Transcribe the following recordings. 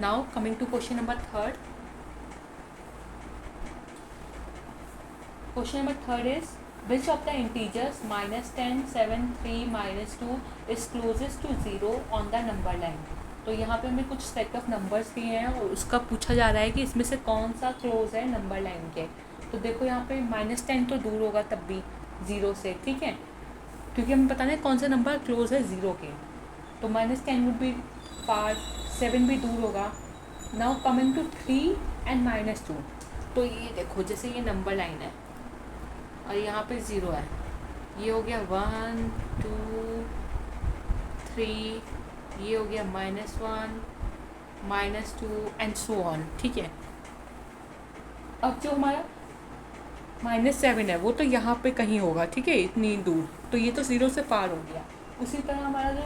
Now coming to question number third. Question number third is which of the integers -10, 7, 3, -2 is closest to 0 on the number line. तो यहाँ पे हमें कुछ set of numbers दिए हैं और उसका पूछा जा रहा है कि इसमें से कौन सा क्लोज है नंबर लाइन के. तो देखो यहाँ पे -10 तो दूर होगा तब भी 0 से, ठीक है, क्योंकि हमें बताना है कौन सा नंबर क्लोज है 0 के. तो -10 वुड बी फार, 7 भी दूर होगा. Now coming to 3 and -2. तो ये देखो जैसे ये नंबर लाइन है और यहाँ पे 0 है, ये हो गया 1 2 3, ये हो गया -1 -2 एंड सो ऑन, ठीक है. अब जो हमारा -7 है वो तो यहाँ पे कहीं होगा, ठीक है, इतनी दूर, तो ये तो 0 से पार हो गया. उसी तरह हमारा जो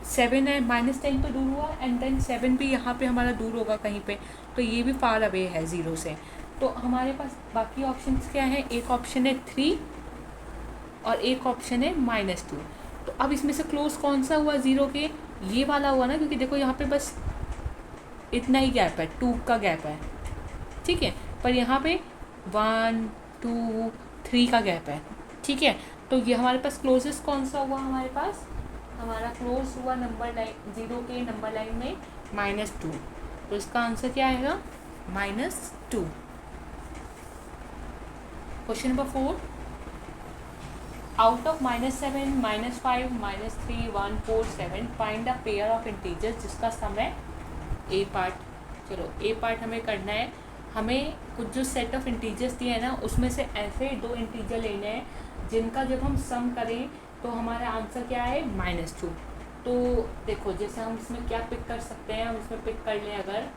7 है, -10 तो दूर हुआ एंड देन 7 भी यहाँ पे हमारा दूर होगा कहीं पे, तो ये भी फार अवे है 0 से. तो हमारे पास बाकी ऑप्शंस क्या हैं, एक ऑप्शन है 3 और एक ऑप्शन है -2. तो अब इसमें से क्लोज कौन सा हुआ 0 के, ये वाला हुआ ना, क्योंकि देखो यहाँ पे बस इतना ही गैप है, 2 का गैप है, ठीक है, पर यहाँ पे 1 2 3 का गैप है, ठीक है. तो ये हमारे पास क्लोजेस्ट कौन सा हुआ, हमारे पास हमारा क्लोज हुआ नंबर लाइन 0 के नंबर लाइन में -2. तो इसका आंसर क्या आएगा, -2. Question number 4. Out of -7, -5, -3, 1, 4, 7 find a pair of integers जिसका सम है ए पार्ट. चलो ए पार्ट हमें करना है. हमें कुछ जो सेट ऑफ इंटीजर्स दिए हैं ना, उसमें से ऐसे 2 इंटीजर लेने हैं जिनका जब हम सम करें तो हमारा आंसर क्या है, -2. तो देखो जैसे हम इसमें क्या पिक कर सकते हैं, हम इसमें पिक कर लें अगर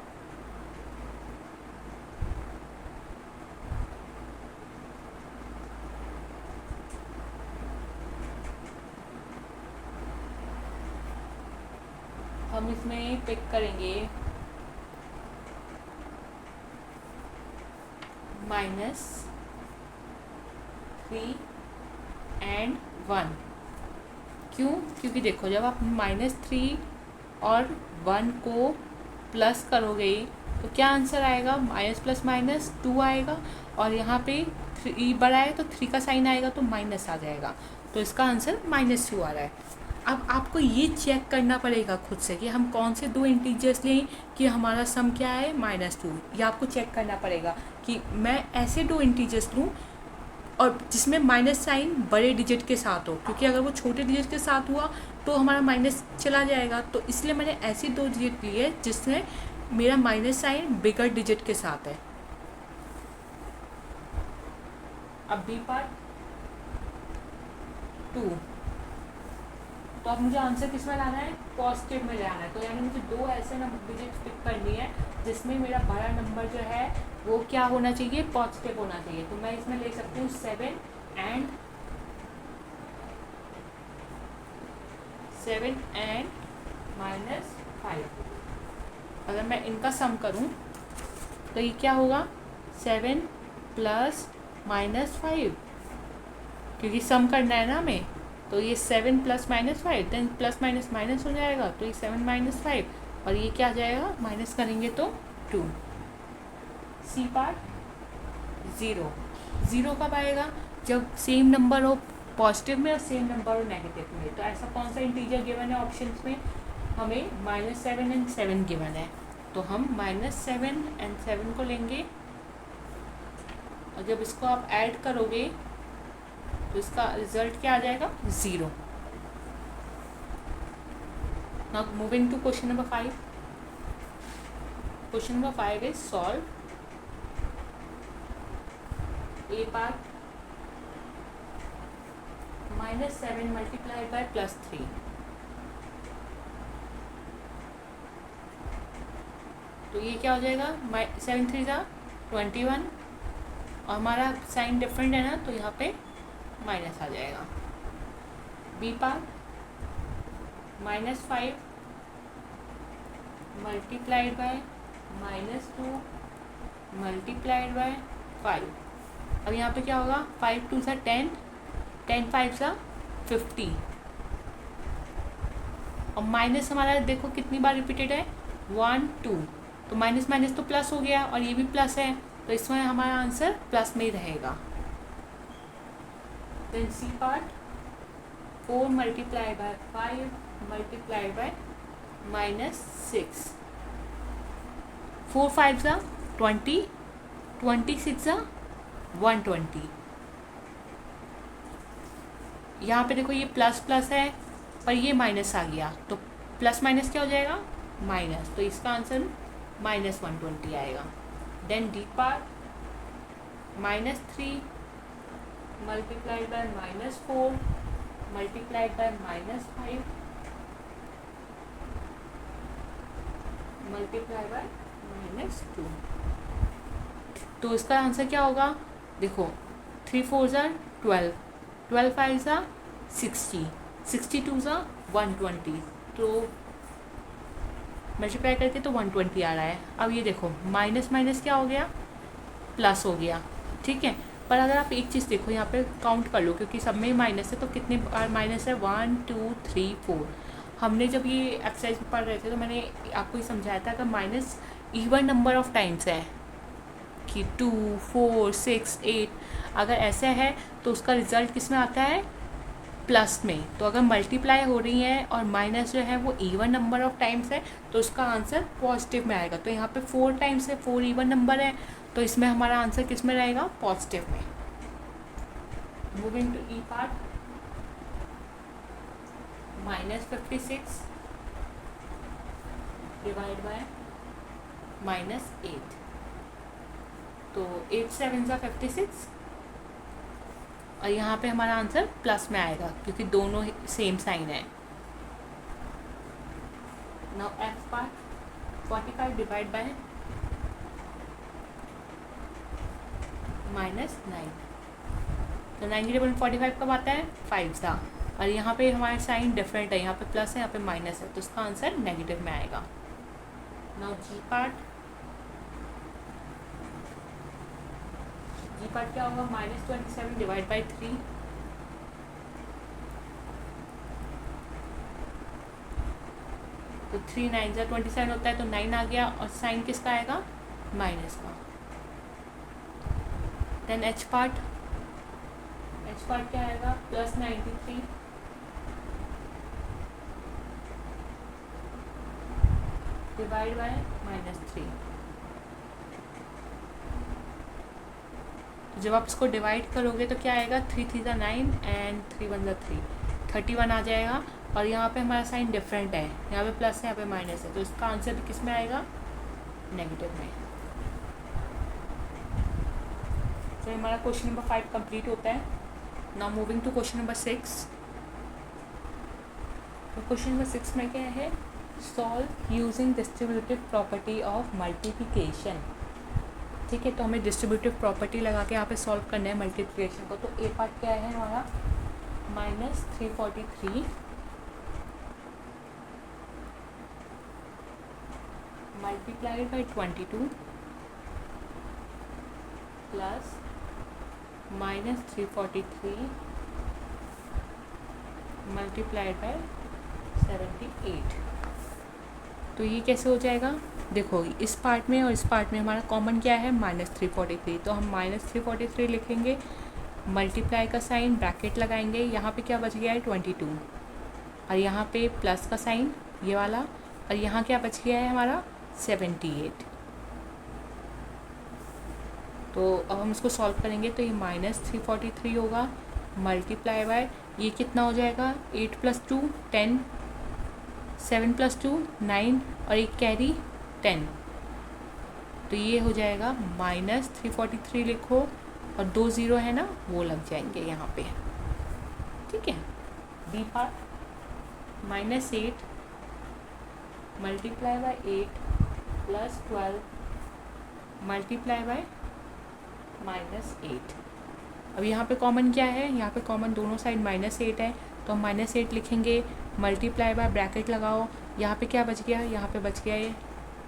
हम इसमें पिक करेंगे -3 एंड 1. क्यों, क्योंकि देखो जब आप -3 और 1 को प्लस करोगे तो क्या आंसर आएगा, -+- आएगा, और यहाँ पे 3 बड़ा है तो 3 का साइन आएगा तो माइनस आ जाएगा. तो इसका आंसर -2 आ रहा है. अब आपको ये चेक करना पड़ेगा खुद से कि हम कौन से 2 इंटीजर्स लें कि हमारा सम क्या है, -2. ये आपको चेक करना पड़ेगा कि मैं ऐसे 2 इंटीजर्स लूँ और जिसमें माइनस साइन बड़े डिजिट के साथ हो, क्योंकि अगर वो छोटे डिजिट के साथ हुआ तो हमारा माइनस चला जाएगा. तो इसलिए मैंने ऐसी 2 डिजिट ली है जिसमें मेरा माइनस साइन बिगर डिजिट के साथ है. अब बी पार्ट 2. तो अब मुझे आंसर किस में लाना है, पॉजिटिव में लाना है. तो यानी मुझे 2 ऐसे नंबर डिजिट पिक करनी है जिसमें मेरा बड़ा नंबर जो है वो क्या होना चाहिए, पॉजिटिव होना चाहिए. तो मैं इसमें ले सकती हूँ 7 एंड -5. अगर मैं इनका सम करूँ तो ये क्या होगा, 7 + -5, क्योंकि सम करना है ना हमें. तो ये 7 + -5 देन प्लस माइनस माइनस हो जाएगा, तो ये 7 - 5 और ये क्या आ जाएगा, माइनस करेंगे तो 2. सी पार्ट 0 कब आएगा, जब सेम नंबर हो पॉजिटिव में और सेम नंबर हो नेगेटिव में. तो ऐसा कौन सा इंटीजर गिवन है ऑप्शंस में, हमें -7 एंड 7 गिवन है. तो हम -7 एंड 7 को लेंगे और जब इसको आप ऐड करोगे तो इसका रिजल्ट क्या आ जाएगा, 0. Now moving to question number 5. Question number 5 is solve A part -7 multiplied by +3. तो ये क्या हो जाएगा, 7 3 21 और हमारा साइन डिफरेंट है ना, तो यहाँ पे माइनस आ जाएगा. B part -5 multiplied by -2 multiplied by 5. अब यहाँ पे क्या होगा, 5 2 10 10 5 50. और माइनस हमारा देखो कितनी बार रिपीटेड है, 1 2, तो माइनस माइनस तो प्लस हो गया और ये भी प्लस है, तो इसमें हमारा आंसर प्लस में ही रहेगा। Then C part, 4 multiply by 5 multiply by -6, 4 5 ज़ा 20, 26 ज़ा 120। यहाँ पे देखो ये प्लस प्लस है पर ये माइनस आ गया, तो प्लस माइनस क्या हो जाएगा, माइनस, तो इसका आंसर -120 आएगा। Then D part, -3 multiplied by -4 multiplied by -5 multiply by -2, तो इसका आंसर क्या होगा, देखो 3 4 ज़ा 12, 12 5 ज़ा 60, 62 ज़ा 120, तो मल्टीप्लाई करके तो 120 आ रहा है। अब ये देखो माइनस माइनस क्या हो गया, प्लस हो गया, ठीक है। पर अगर आप एक चीज़ देखो यहाँ पे काउंट कर लो, क्योंकि सब में माइनस है, तो कितने बार माइनस है, 1 2 3 4। हमने जब ये एक्सरसाइज पढ़ रहे थे तो मैंने आपको ये समझाया था, अगर minus even number of times है कि 2 4 6 8, अगर ऐसा है तो उसका रिजल्ट किस में आता है, प्लस में। तो अगर मल्टीप्लाई हो रही है और माइनस जो है वो इवन नंबर ऑफ टाइम्स है तो उसका आंसर पॉजिटिव में आएगा। तो यहाँ पे 4 टाइम्स है, 4 इवन नंबर है, तो इसमें हमारा आंसर किस में रहेगा, पॉजिटिव में। Moving to E part, -56 divide by -8, तो 8 7 ज़ा 56, और यहाँ पे हमारा आंसर प्लस में आएगा क्योंकि दोनों सेम साइन है। Now F part, 45 divide by -9, तो 9/45 कब आता है, 5 सा, और यहाँ पे हमारा साइन डिफरेंट है, यहाँ पे प्लस है, यहाँ पे माइनस है, तो इसका आंसर नेगेटिव में आएगा। नाउ जी पार्ट, जी पार्ट क्या होगा, -27 डिवाइड बाई 3, तो 3 9 ज़ा 27 होता है, तो 9 आ गया, और साइन किसका आएगा, माइनस का। Then H part, H part क्या आएगा, +93 डिवाइड बाय -3, जब आप इसको डिवाइड करोगे तो क्या आएगा, 3 3 ज़ा 9 एंड 3 1 ज़ा 3, 31 आ जाएगा, और यहाँ पे हमारा साइन डिफरेंट है, यहाँ पे प्लस है, यहाँ पे माइनस है, तो इसका आंसर भी किस में आएगा, नेगेटिव में। तो हमारा क्वेश्चन नंबर 5 कंप्लीट होता है। Now moving to question number 6। तो क्वेश्चन नंबर 6 में क्या है, solve using distributive property of multiplication. ठीक है, तो हमें डिस्ट्रीब्यूटिव प्रॉपर्टी लगा के यहाँ पे सॉल्व करना है मल्टीप्लिकेशन को। तो ए पार्ट क्या है हमारा, -343 multiplied by 22 plus -343 multiplied by 78। तो ये कैसे हो जाएगा, देखो इस पार्ट में और इस पार्ट में हमारा कॉमन क्या है, -343, तो हम -343 लिखेंगे, मल्टीप्लाई का साइन ब्रैकेट लगाएंगे, यहाँ पे क्या बच गया है 22, और यहाँ पे प्लस का साइन ये वाला, और यहाँ क्या बच गया है हमारा 78। तो अब हम इसको सॉल्व करेंगे, तो ये -343 होगा, मल्टीप्लाई बाय ये कितना हो जाएगा, 8 + 2 10, 7 + 2 9, और एक कैरी 10, तो ये हो जाएगा -343 लिखो, और 2 0 है ना वो लग जाएंगे यहाँ पे, ठीक है। B part, -8 multiply by 8 plus 12 multiply by -8। अब यहाँ पे कॉमन क्या है, यहाँ पे कॉमन दोनों साइड -8 है, तो हम -8 लिखेंगे, मल्टीप्लाई बाय ब्रैकेट लगाओ, यहाँ पे क्या बच गया, यहाँ पे बच गया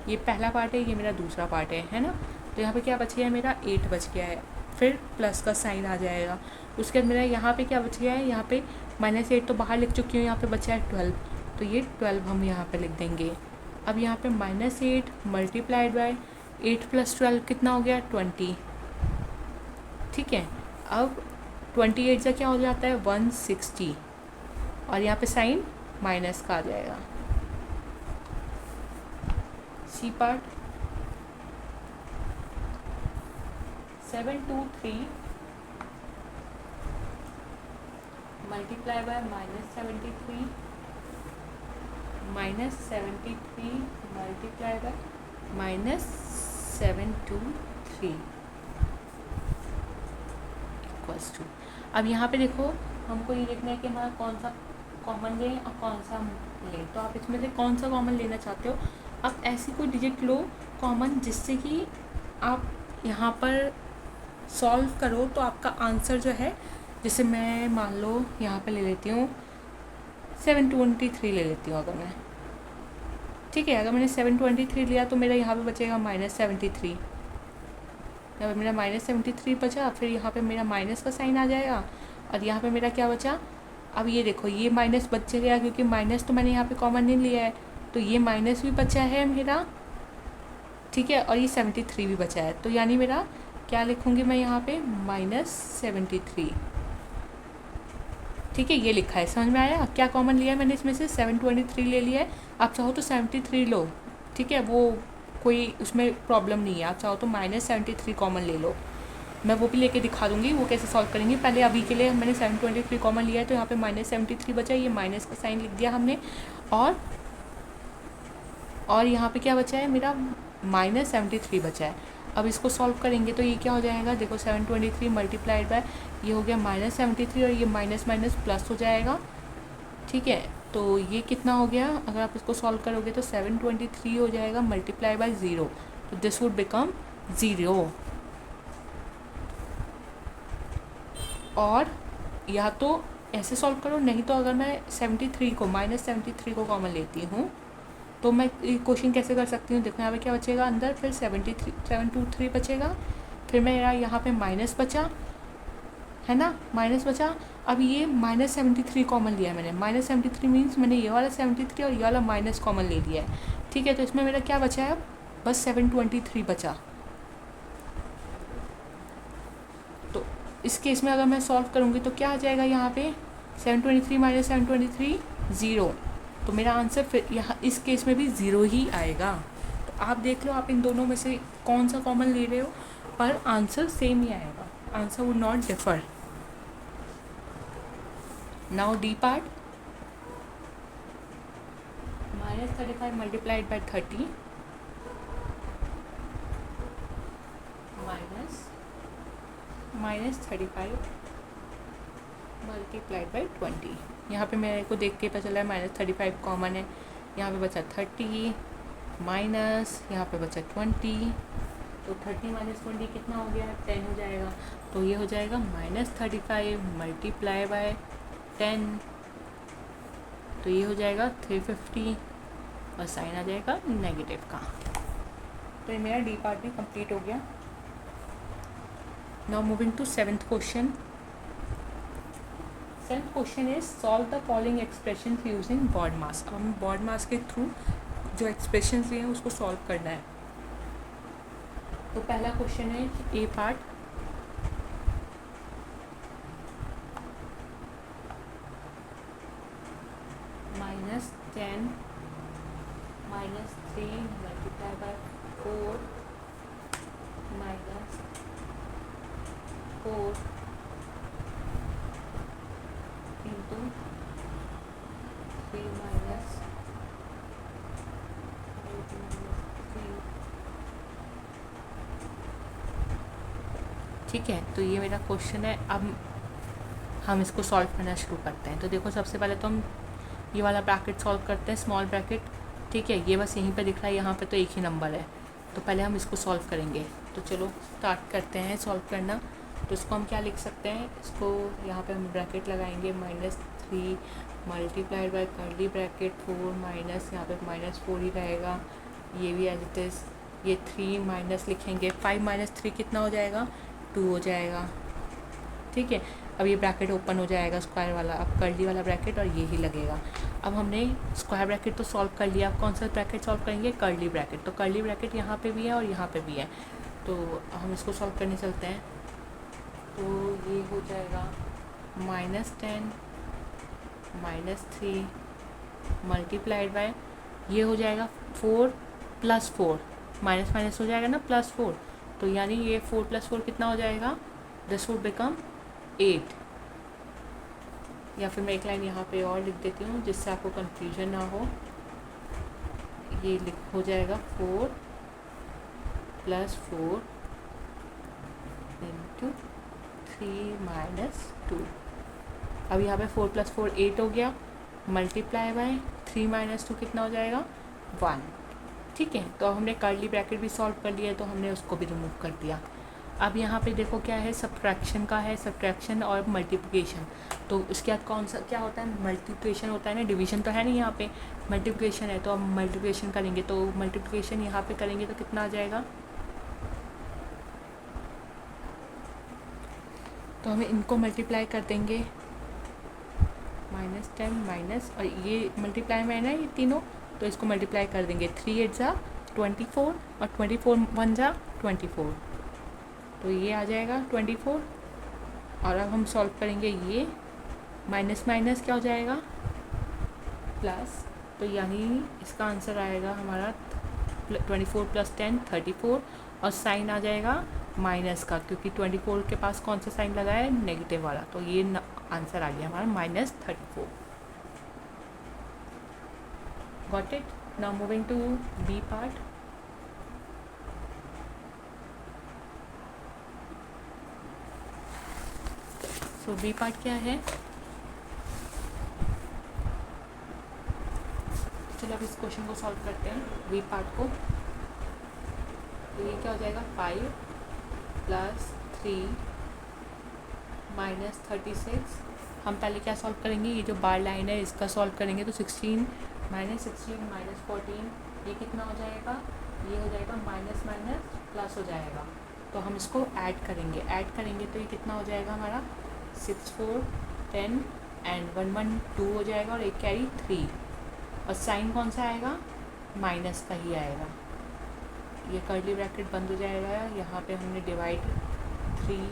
ये पहला पार्ट है, ये मेरा दूसरा पार्ट है ना, तो यहाँ पे क्या बच गया है, मेरा 8 बच गया है, फिर प्लस का साइन आ जाएगा। उसके बाद मेरा यहाँ पे क्या बच गया है, यहाँ पे -8 तो बाहर लिख चुकी हूँ, यहाँ पे बचा है 12, तो ये 12 हम यहाँ पे लिख देंगे। अब यहाँ पे -8 मल्टीप्लाइड बाय 8 + 12 कितना हो गया 20। ठीक है, अब 28 से क्या हो जाता है 160 और यहाँ पे साइन माइनस का आ जाएगा। C part 723 multiply by -73 multiply by -723 equals to. अब यहाँ पे देखो हमको ये देखना है कि हमारा कौन सा कॉमन लें और कौन सा लें। तो आप इसमें से कौन सा कॉमन लेना चाहते हो। आप ऐसी कोई डिजिट लो कॉमन जिससे कि आप यहाँ पर सॉल्व करो तो आपका आंसर जो है, जैसे मैं मान लो यहाँ पे ले लेती हूँ 723 ले लेती हूँ अगर मैं। ठीक है, अगर मैंने 723 लिया तो मेरा यहाँ पे बचेगा -73। यहाँ पे मेरा -73 बचा, फिर यहाँ पे मेरा माइनस का साइन आ जाएगा और यहाँ पे मेरा क्या बचा। अब ये देखो ये माइनस बच गया क्योंकि माइनस तो मैंने यहाँ पे कॉमन नहीं लिया है, तो ये माइनस भी बचा है मेरा। ठीक है, और ये 73 भी बचा है, तो यानी मेरा क्या लिखूँगी मैं यहाँ पे -73। ठीक है, ये लिखा है, समझ में आया। क्या कॉमन लिया है मैंने इसमें से 723 ले लिया है। आप चाहो तो 73 लो, ठीक है, वो कोई उसमें प्रॉब्लम नहीं है। आप चाहो तो -73 कॉमन ले लो, मैं वो भी लेके दिखा दूँगी वो कैसे सॉल्व करेंगे। पहले अभी के लिए मैंने 723 कॉमन लिया है, तो यहाँ पे -73 बचा, ये माइनस का साइन लिख दिया हमने। और यहाँ पे क्या बचा है मेरा -73 बचा है। अब इसको सॉल्व करेंगे तो ये क्या हो जाएगा, देखो 723 मल्टीप्लाइड बाय ये हो गया -73 और ये माइनस माइनस प्लस हो जाएगा। ठीक है, तो ये कितना हो गया, अगर आप इसको सॉल्व करोगे तो 723 हो जाएगा मल्टीप्लाई बाय 0, तो दिस वुड बिकम 0। और या तो ऐसे सॉल्व करो, नहीं तो अगर मैं -73 को कॉमन लेती हूँ तो मैं क्वेश्चन कैसे कर सकती हूँ। देखो यहाँ पे क्या बचेगा अंदर, फिर 723 बचेगा, फिर मेरा यहाँ पे माइनस बचा है ना, माइनस बचा। अब ये -73 कॉमन लिया है मैंने, -73 मीन्स मैंने ये वाला 73 और ये वाला माइनस कॉमन ले लिया है। ठीक है, तो इसमें मेरा क्या बचा है, बस 723 बचा। तो इस केस में अगर मैं सॉल्व करूँगी तो क्या आ जाएगा यहाँ पे 723 - 723 0, तो मेरा आंसर फिर यहाँ इस केस में भी 0 ही आएगा। तो आप देख लो आप इन दोनों में से कौन सा कॉमन ले रहे हो, पर आंसर सेम ही आएगा, answer would not differ. Now D part -35 multiplied by 30 -35 multiplied by 20। यहाँ पे मेरे को देख के पता चला है -35 कॉमन है, यहाँ पे बचा 30 माइनस यहाँ पे बचा 20, तो 30 - 20 कितना हो गया 10 हो जाएगा। तो ये हो जाएगा -35 मल्टीप्लाई बाय 10, तो ये हो जाएगा 350 और साइन आ जाएगा नेगेटिव का। तो ये मेरा डी पार्ट भी कंप्लीट हो गया। Now moving to 7th question. 7th question is solve the following expression using BODMAS. अब हम बॉड मास के थ्रू जो एक्सप्रेशन दिए हैं उसको सॉल्व करना है। तो पहला क्वेश्चन है ए part, -10 - 3 multiply by 4 -4 into 3 minus 3। ठीक है, तो ये मेरा क्वेश्चन है। अब हम इसको सॉल्व करना शुरू करते हैं। तो देखो सबसे पहले तो हम ये वाला ब्रैकेट सॉल्व करते हैं, स्मॉल ब्रैकेट। ठीक है, ये बस यहीं पे दिख रहा है, यहाँ पे तो एक ही नंबर है, तो पहले हम इसको सॉल्व करेंगे। तो चलो स्टार्ट करते हैं सॉल्व करना। तो इसको हम क्या लिख सकते हैं, इसको यहाँ पे हम ब्रैकेट लगाएंगे -3 multiplied bye curly bracket 4 minus यहाँ पे -4 ही रहेगा, ये भी एज इट इज़। ये 3 माइनस लिखेंगे, 5 - 3 कितना हो जाएगा 2 हो जाएगा। ठीक है, अब ये ब्रैकेट ओपन हो जाएगा स्क्वायर वाला, अब कर्ली वाला ब्रैकेट और ये ही लगेगा। अब हमने स्क्वायर ब्रैकेट तो सॉल्व कर लिया, अब कौन सा ब्रैकेट सॉल्व करेंगे, कर्ली ब्रैकेट। तो कर्ली ब्रैकेट यहाँ पे भी है और यहाँ पे भी है, तो हम इसको सॉल्व करने चलते हैं। तो ये हो जाएगा -10 -3 मल्टीप्लाइड बाय, ये हो जाएगा 4 + 4, माइनस माइनस हो जाएगा ना +4, तो यानी ये 4 + 4 कितना हो जाएगा, दिस वुड बिकम 8। या फिर मैं एक लाइन यहाँ पे और लिख देती हूँ जिससे आपको कंफ्यूजन ना हो। ये हो जाएगा 4 + 4 × 3 - 2। अब यहाँ पे 4 + 4 8 हो गया, मल्टीप्लाई बाय 3 - 2 कितना हो जाएगा, 1। ठीक है, तो हमने कर्ली ब्रैकेट भी सॉल्व कर लिया, तो हमने उसको भी रिमूव कर दिया। अब यहाँ पे देखो क्या है, सब्ट्रैक्शन का है, सब्ट्रैक्शन और मल्टीप्लिकेशन। तो उसके बाद कौन सा क्या होता है, मल्टीप्लिकेशन होता है ना, डिवीजन तो है नहीं यहाँ पे, मल्टीप्लिकेशन है। तो अब मल्टीप्लिकेशन करेंगे, तो मल्टीप्लिकेशन यहाँ पे करेंगे तो कितना आ जाएगा, तो हमें इनको मल्टीप्लाई कर देंगे, -10 माइनस, और ये मल्टीप्लाई में है ना ये तीनों, तो इसको मल्टीप्लाई कर देंगे। 3 × 8 = 24 और 24 1 = 24, तो ये आ जाएगा 24। और अब हम सॉल्व करेंगे, ये माइनस माइनस क्या हो जाएगा, प्लस, तो यानी इसका आंसर आएगा हमारा 24 + 10 34, और साइन आ जाएगा माइनस का, क्योंकि 24 के पास कौन सा साइन लगा है, नेगेटिव वाला, तो ये आंसर आ गया हमारा -34। Got it. Now moving to B part. तो बी पार्ट क्या है, चलो अब इस क्वेश्चन को सॉल्व करते हैं, बी पार्ट को। तो ये क्या हो जाएगा, 5 + 3 - 36। हम पहले क्या सॉल्व करेंगे, ये जो बार लाइन है इसका सॉल्व करेंगे, तो 16 - 14 ये कितना हो जाएगा, ये हो जाएगा माइनस माइनस प्लस हो जाएगा। तो हम इसको ऐड करेंगे तो ये कितना हो जाएगा हमारा, 6 4 10 एंड 1 1 2 हो जाएगा, और एक कैरी 3, और साइन कौन सा आएगा, माइनस का ही आएगा। ये कर्ली ब्रैकेट बंद हो जाएगा, यहाँ पे हमने डिवाइड 3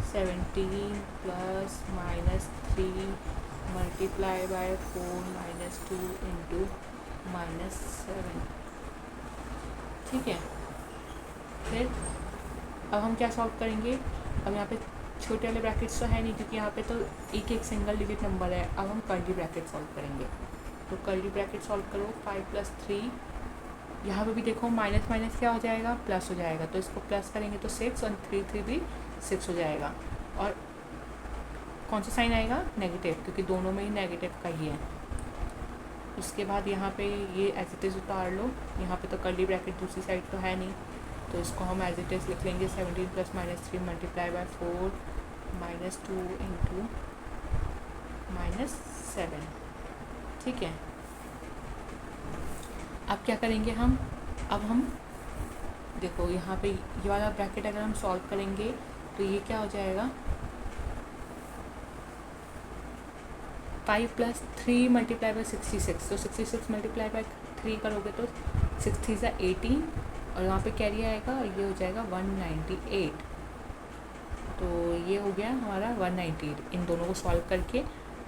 17 + -3 मल्टीप्लाई बाय 4 - 2 × -7। ठीक है, फिर अब हम क्या सॉल्व करेंगे, अब यहाँ पे छोटे वाले ब्रैकेट्स तो है नहीं, क्योंकि यहाँ पे तो एक एक सिंगल डिजिट नंबर है। अब हम कर्ली ब्रैकेट सॉल्व करेंगे, तो कर्ली ब्रैकेट सॉल्व करो, 5 + 3, यहाँ पे भी देखो माइनस माइनस क्या हो जाएगा, प्लस हो जाएगा, तो इसको प्लस करेंगे तो 6, और 3 3 भी 6 हो जाएगा, और कौन सा साइन आएगा, नेगेटिव, क्योंकि दोनों में ही नेगेटिव का ही है। उसके बाद यहाँ पे ये एज इट इज़ उतार लो, यहाँ पे तो कर्ली ब्रैकेट दूसरी साइड तो है नहीं, तो इसको हम एज इट इज़ लिख लेंगे, 17 + -3 मल्टीप्लाई बाय 4 - 2 × -7। ठीक है, अब क्या करेंगे हम, अब हम देखो यहाँ पे ये वाला ब्रैकेट अगर हम सॉल्व करेंगे तो ये क्या हो जाएगा, 5 + 3 मल्टीप्लाई बाय 66, तो 66 मल्टीप्लाई बाय 3 करोगे तो 6 3 = 18, और यहाँ पे कैरी आएगा, और ये हो जाएगा 198। तो ये हो गया हमारा 198 इन दोनों को सॉल्व करके।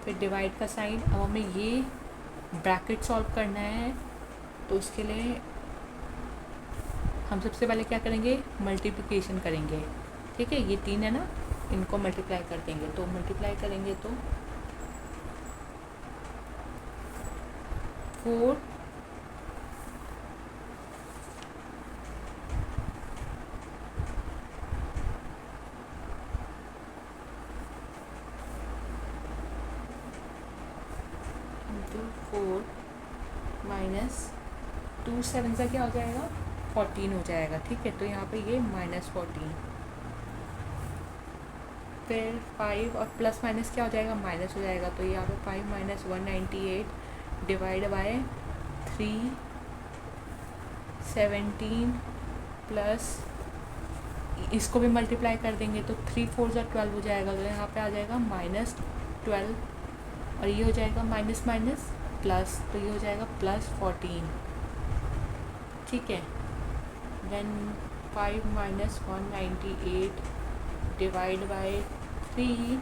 फिर डिवाइड का साइन, अब हमें ये ब्रैकेट सॉल्व करना है, तो उसके लिए हम सबसे पहले क्या करेंगे, मल्टीप्लिकेशन करेंगे। ठीक है, ये 3 है ना, इनको मल्टीप्लाई कर देंगे, तो मल्टीप्लाई करेंगे तो 4 × 4 - 2 7 का क्या हो जाएगा, 14 हो जाएगा। ठीक है, तो यहाँ पे ये -14, फिर 5 और प्लस माइनस क्या हो जाएगा, माइनस हो जाएगा, तो यहाँ पे 5 - 198 डिवाइड बाय 3 17 प्लस इसको भी मल्टीप्लाई कर देंगे तो 3 4 जा 12 हो जाएगा, तो यहाँ पे आ जाएगा -12 और ये हो जाएगा माइनस माइनस प्लस, तो ये हो जाएगा +14। ठीक है, देन 5 - 198 डिवाइड बाय 3,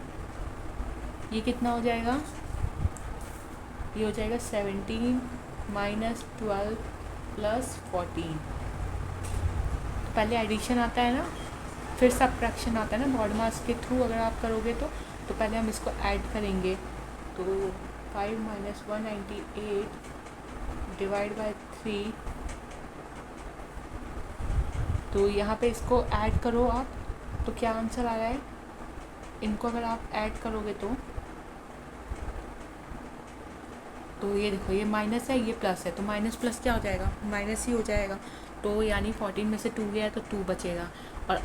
ये कितना हो जाएगा, ये हो जाएगा 17 - 12 + 14। पहले एडिशन आता है ना, फिर सब्ट्रैक्शन आता है ना ब्रॉड मास के थ्रू अगर आप करोगे तो पहले हम इसको ऐड करेंगे। तो 5 - 198 डिवाइड बाय 3, तो यहाँ पे इसको ऐड करो आप, तो क्या आंसर आ रहा है, इनको अगर आप ऐड करोगे तो ये देखो, ये माइनस है ये प्लस है, तो माइनस प्लस क्या हो जाएगा, माइनस ही हो जाएगा। तो यानी 14 में से 2 गया तो 2 बचेगा, और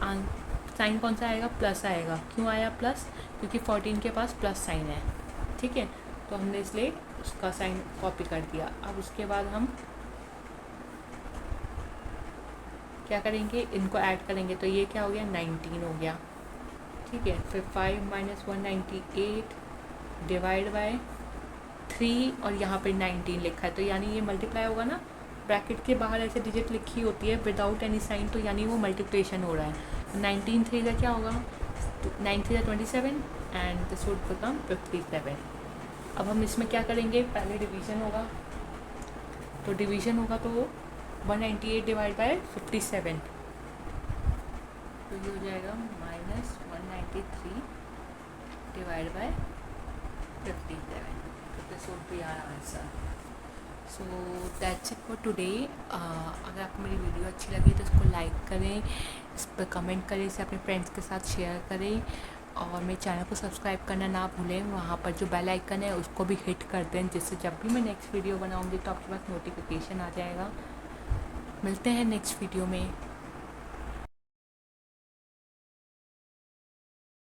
साइन कौन सा आएगा, प्लस आएगा। क्यों आया प्लस, क्योंकि 14 के पास प्लस साइन है। ठीक है, तो हमने इसलिए उसका साइन कॉपी कर दिया। अब उसके बाद हम क्या करेंगे, इनको ऐड करेंगे, तो ये क्या हो गया, 19 हो गया। ठीक है, फिर 5 - 198 डिवाइड बाय 3 और यहाँ पे 19 लिखा है, तो यानी ये मल्टीप्लाई होगा ना, ब्रैकेट के बाहर ऐसे डिजिट लिखी होती है विदाउट एनी साइन, तो यानी वो मल्टीप्लिकेशन हो रहा है। 19 3 का क्या होगा, 9 3 27 एंड दिस वुड बिकम 57। अब हम इसमें क्या करेंगे, पहले डिवीज़न होगा, तो डिवीज़न होगा तो 198 डिवाइड बाय 57, तो ये हो जाएगा -193 divide by 57। This would be our answer. So that's it for today. अगर आपको मेरी वीडियो अच्छी लगी तो इसको लाइक करें, इस पर कमेंट करें, इसे अपने फ्रेंड्स के साथ शेयर करें, और मेरे चैनल को सब्सक्राइब करना ना भूलें। वहाँ पर जो बेल आइकन है उसको भी हिट कर दें, जिससे जब भी मैं नेक्स्ट वीडियो बनाऊँगी तो आपके पास नोटिफिकेशन आ जाएगा। मिलते हैं नेक्स्ट वीडियो में।